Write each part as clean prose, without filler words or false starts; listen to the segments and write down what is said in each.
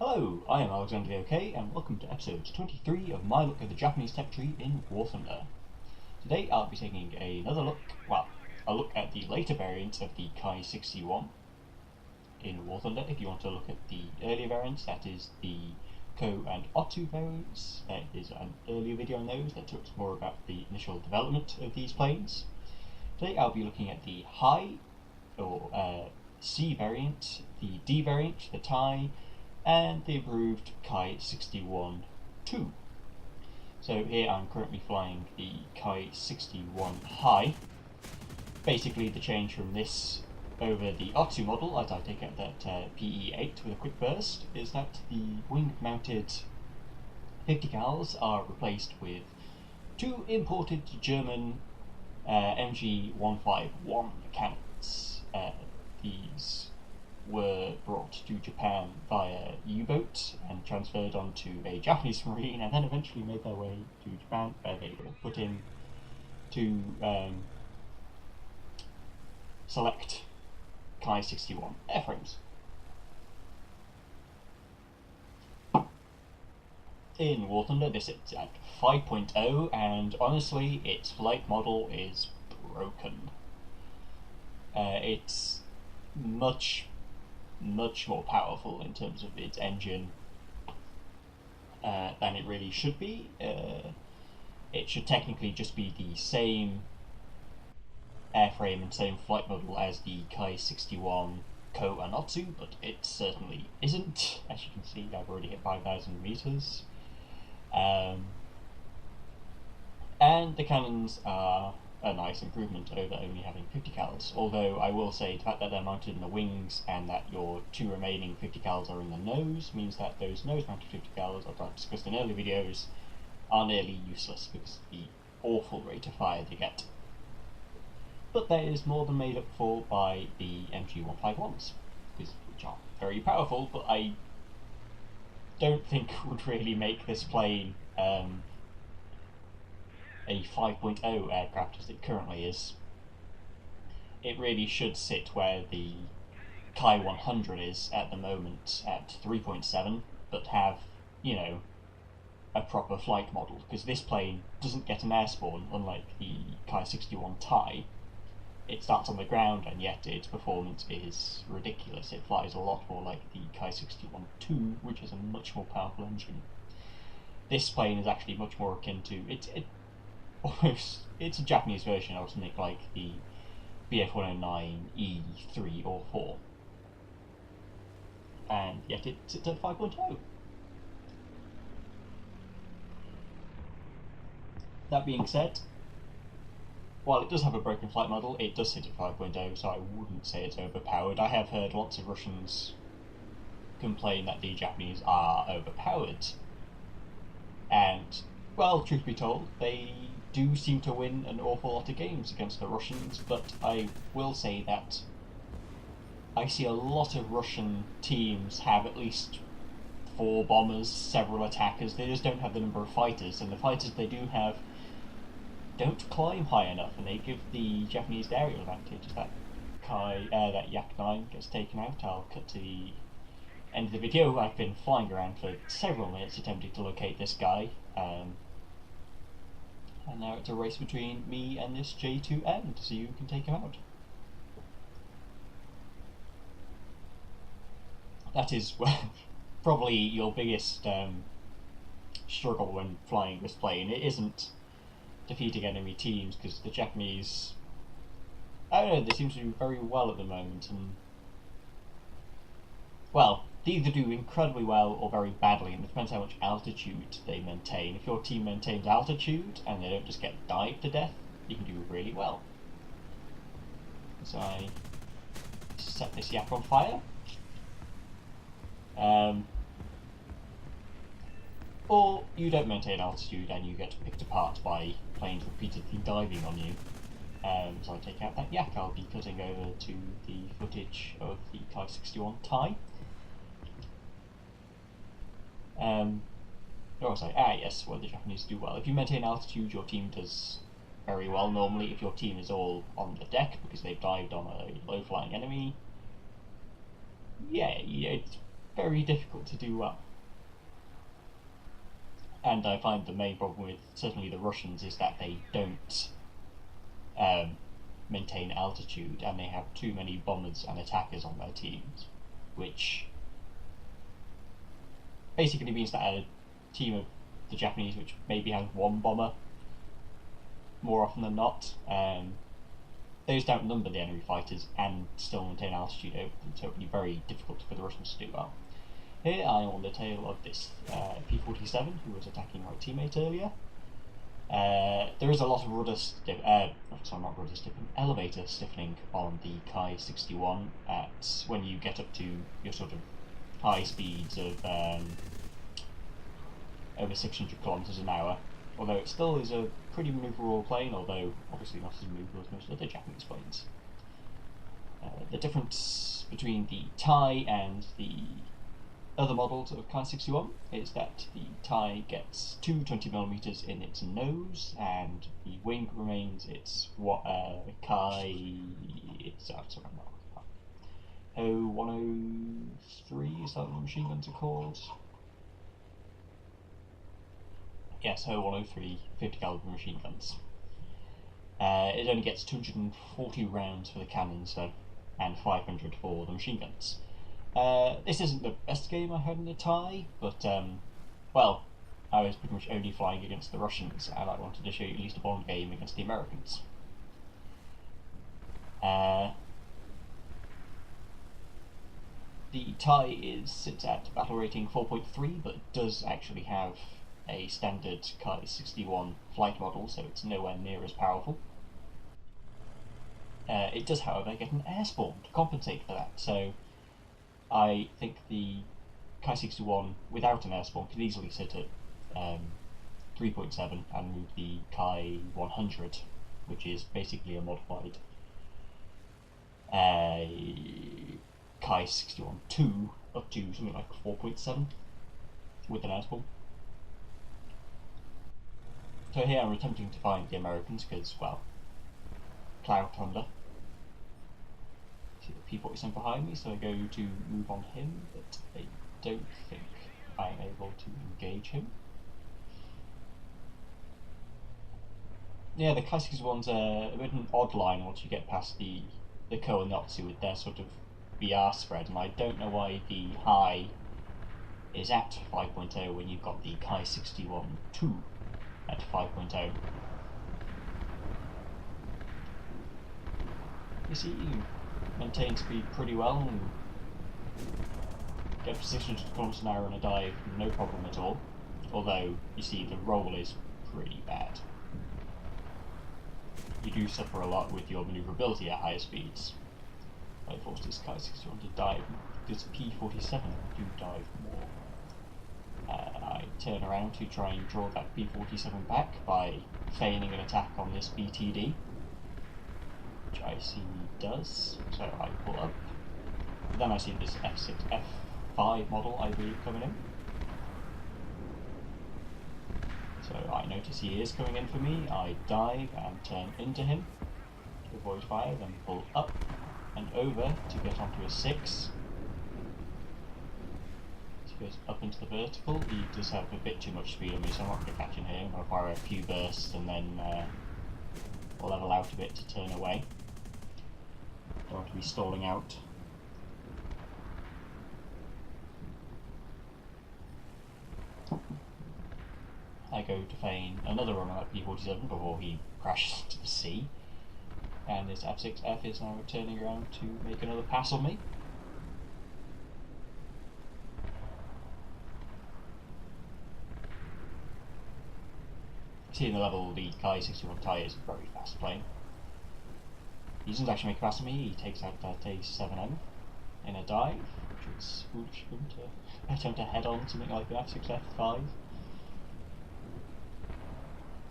Hello, I am Alexander VOK and welcome to episode 23 of my look at the Japanese tech tree in War Thunder. Today I'll be taking a look at the later variants of the Kai 61 in War Thunder. If you want to look at the earlier variants, that is the Ko and Otsu variants. There is an earlier video on those that talks more about the initial development of these planes. Today I'll be looking at the High, or C variant, the D variant, the Tai, and the improved Kai 61-2. So here I'm currently flying the Kai 61 High. Basically the change from this over the Otsu model, as I take out that PE8 with a quick burst, is that the wing-mounted 50 cals are replaced with two imported German MG151 cannons. These were brought to Japan via U-boat and transferred onto a Japanese submarine, and then eventually made their way to Japan, where they were put in to select Kai 61 airframes. In War Thunder, this is at 5.0, and honestly, its flight model is broken. It's much more powerful in terms of its engine than it really should be. It should technically just be the same airframe and same flight model as the Kai 61 Ko and Otsu, but it certainly isn't. As you can see, I've already hit 5,000 meters. And the cannons are a nice improvement over only having 50 cals, although I will say the fact that they're mounted in the wings and that your two remaining 50 cals are in the nose means that those nose-mounted 50 cals, as I've discussed in earlier videos, are nearly useless because of the awful rate of fire they get. But that is more than made up for by the MG151s, which are very powerful, but I don't think would really make this plane a 5.0 aircraft as it currently is. It really should sit where the Kai 100 is at the moment, at 3.7, but have, you know, a proper flight model, because this plane doesn't get an air spawn, unlike the Kai 61 Tai. It starts on the ground, and yet its performance is ridiculous. It flies a lot more like the Kai 61-2, which is a much more powerful engine. This plane is actually much more akin to it's a Japanese version of something like the BF-109E3 or 4, and yet it's at 5.0. That being said, while it does have a broken flight model, it does sit at 5.0, so I wouldn't say it's overpowered. I have heard lots of Russians complain that the Japanese are overpowered, and, well, truth be told, they do seem to win an awful lot of games against the Russians, but I will say that I see a lot of Russian teams have at least 4 bombers, several attackers. They just don't have the number of fighters, and the fighters they do have don't climb high enough, and they give the Japanese the aerial advantage. That Yak 9 gets taken out. I'll cut to the end of the video. I've been flying around for several minutes attempting to locate this guy, and now it's a race between me and this J2M to see who can take him out. That is probably your biggest struggle when flying this plane. It isn't defeating enemy teams, because the Japanese, I don't know, they seem to do very well at the moment, and, well, they either do incredibly well or very badly, and it depends how much altitude they maintain. If your team maintains altitude and they don't just get dived to death, you can do really well. So I set this Yak on fire. Or you don't maintain altitude and you get picked apart by planes repeatedly diving on you. So I take out that Yak. I'll be cutting over to the footage of the Kai 61 Tai. Yes, well, the Japanese do well. If you maintain altitude, your team does very well normally. If your team is all on the deck because they've dived on a low-flying enemy, yeah, it's very difficult to do well. And I find the main problem with certainly the Russians is that they don't maintain altitude, and they have too many bombers and attackers on their teams, which basically means that a team of the Japanese, which maybe has one bomber more often than not, those don't outnumber the enemy fighters and still maintain altitude over them, so it would be very difficult for the Russians to do well. Here I am on the tail of this P-47 who was attacking my teammate earlier. There is a lot of elevator stiffening on the Kai-61 when you get up to your sort of high speeds of over 600 kilometers an hour. Although it still is a pretty manoeuvrable plane, although obviously not as manoeuvrable as most other Japanese planes. The difference between the Tai and the other models of Kai-61 is that the Tai gets two 20mm in its nose, and the wing remains its Ho-103, is that what the machine guns are called? Yes, Ho-103 50 caliber machine guns. It only gets 240 rounds for the cannons and 500 for the machine guns. This isn't the best game I had in the Tai, but well, I was pretty much only flying against the Russians, and I wanted to show you at least one game against the Americans. The Tai sits at battle rating 4.3, but does actually have a standard Kai-61 flight model, so it's nowhere near as powerful. It does, however, get an air spawn to compensate for that, so I think the Kai-61 without an air spawn could easily sit at 3.7 and move the Kai-100, which is basically a modified Kai-61-2 up to something like 4.7 with an air spawn. So here I'm attempting to find the Americans because, well, Cloud Thunder. See the P-47 behind me, so I go to move on him, but I don't think I'm able to engage him. Yeah, the Kai-61's a bit of an odd line once you get past the Koenotsu with their sort of BR spread, and I don't know why the high is at 5.0 when you've got the Kai-61-2 at 5.0. You see, you maintain speed pretty well and get positioned to kilometers an hour on a dive, no problem at all. Although, you see, the roll is pretty bad. You do suffer a lot with your manoeuvrability at higher speeds. I forced this Kai-61 to dive. This P-47 do dive more. I turn around to try and draw that P-47 back by feigning an attack on this BTD, which I see he does, so I pull up. Then I see this F5 model, I believe, coming in. So I notice he is coming in for me, I dive and turn into him to avoid fire, then pull up and over to get onto a 6. Goes up into the vertical. He does have a bit too much speed on me, so I'm not going to catch him here. I'm going to fire a few bursts and then level out a bit to turn away. Don't want to be stalling out. I go to feign another run on that P-47 before he crashes into the sea, and this F6F is now turning around to make another pass on me. Seeing the level, the Kai-61 Tai is a very fast plane. He doesn't actually make a pass on me, he takes out that A7M in a dive, which is foolish of him to attempt to head on something like an F6F5.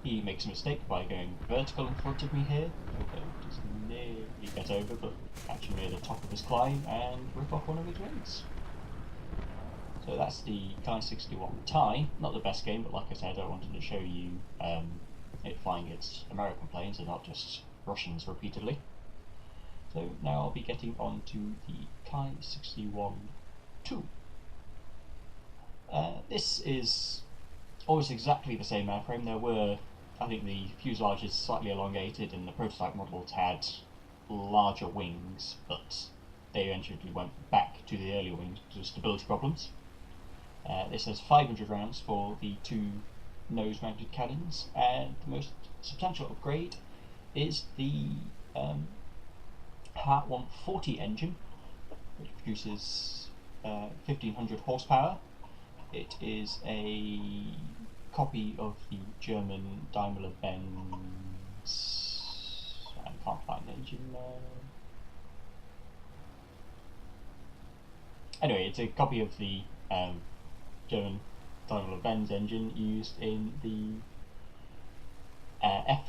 He makes a mistake by going vertical in front of me here, although does nearly get over, but actually near the top of his climb and rip off one of his wings. So that's the Kai-61 Tai. Not the best game, but like I said, I wanted to show you it flying its American planes and not just Russians repeatedly. So now I'll be getting on to the Kai-61-2. this is almost exactly the same airframe. There were, I think the fuselage is slightly elongated and the prototype models had larger wings, but they eventually went back to the earlier wings because of stability problems. This has 500 rounds for the two nose-mounted cannons, and the most substantial upgrade is the Hart 140 engine, which produces 1500 horsepower. It is a copy of the German Daimler-Benz. I can't find the engine. Anyway, it's a copy of the German Daimler-Benz engine used in the F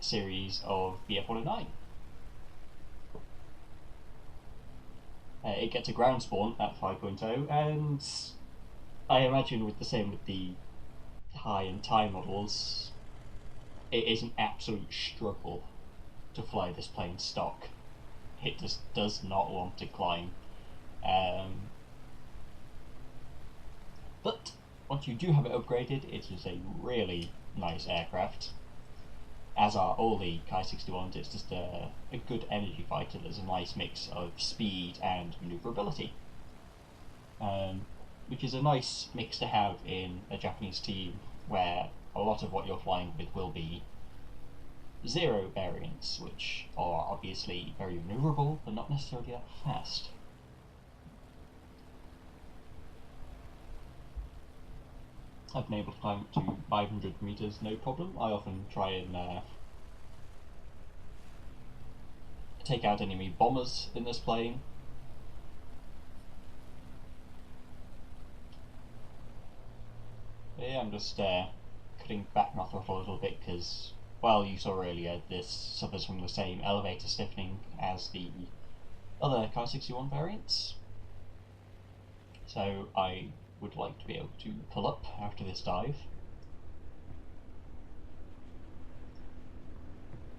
series of the F-109. It gets a ground spawn at 5.0, and I imagine with the same with the high and TIE models, it is an absolute struggle to fly this plane stock. It just does not want to climb. But once you do have it upgraded, it is a really nice aircraft. As are all the Ki-61s, it's just a good energy fighter that's a nice mix of speed and manoeuvrability. Which is a nice mix to have in a Japanese team where a lot of what you're flying with will be Zero variants, which are obviously very manoeuvrable but not necessarily that fast. I've been able to climb to 500 meters no problem. I often try and take out enemy bombers in this plane. Yeah, I'm just cutting back my throttle a little bit because, well, you saw earlier, this suffers from the same elevator stiffening as the other Ki-61 variants. So I would like to be able to pull up after this dive.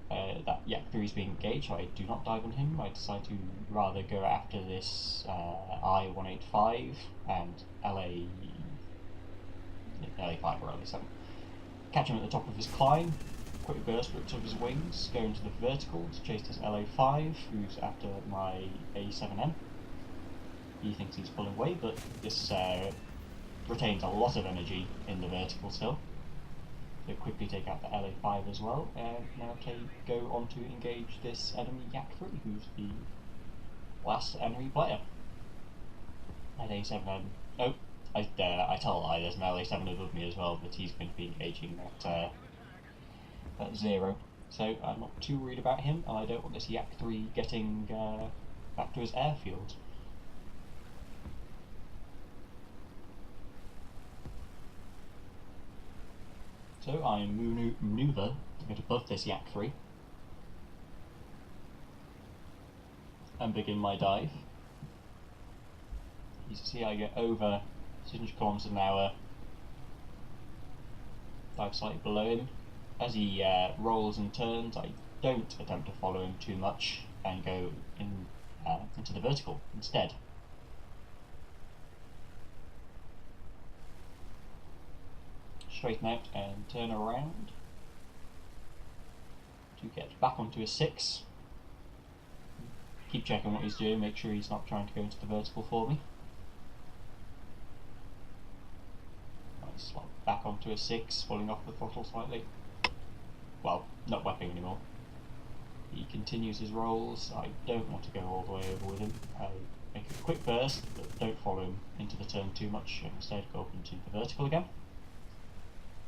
That Yak 3 is being engaged, so I do not dive on him. I decide to rather go after this I-185 and LA5 or LA7. Catch him at the top of his climb, quick burst rips off his wings, go into the vertical to chase this LA5, who's after my A7M. He thinks he's pulling away, but this retains a lot of energy in the vertical still. So quickly take out the LA5 as well, and now go on to engage this enemy Yak 3, who's the last enemy player. At A7M. Oh, I tell a lie, there's an LA7 above me as well, but he's going to be engaging at 0. So I'm not too worried about him, and I don't want this Yak 3 getting back to his airfield. So I manoeuvre to get above this Yak 3 and begin my dive. You can see I get over 600 kilometers an hour, dive slightly below him. As he rolls and turns, I don't attempt to follow him too much and go into the vertical instead. Straighten out and turn around to get back onto a 6. Keep checking what he's doing, make sure he's not trying to go into the vertical for me. I slide back onto a 6, pulling off the throttle slightly. Well, not wepping anymore. He continues his rolls. I don't want to go all the way over with him. I make a quick burst, but don't follow him into the turn too much, and instead go up into the vertical again.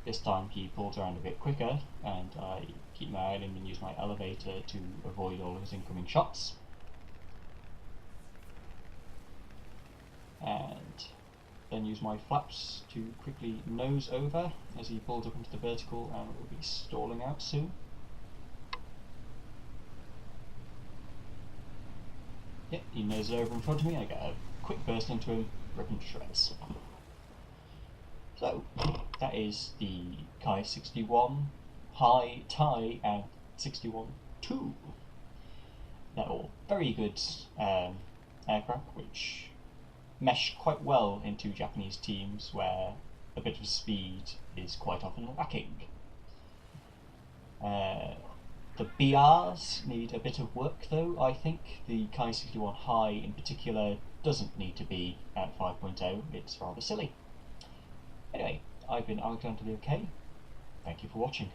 This time he pulls around a bit quicker, and I keep my eye on him and use my elevator to avoid all of his incoming shots. And then use my flaps to quickly nose over as he pulls up into the vertical and will be stalling out soon. Yep, he noses over in front of me, I get a quick burst into him, rip him to shreds. So, that is the Ki-61 High, TIE, and 61-2. They're all very good aircraft, which mesh quite well into Japanese teams where a bit of speed is quite often lacking. The BRs need a bit of work though, I think. The Kai 61 High in particular doesn't need to be at 5.0, it's rather silly. Anyway, I've been Alexander the OK. Thank you for watching.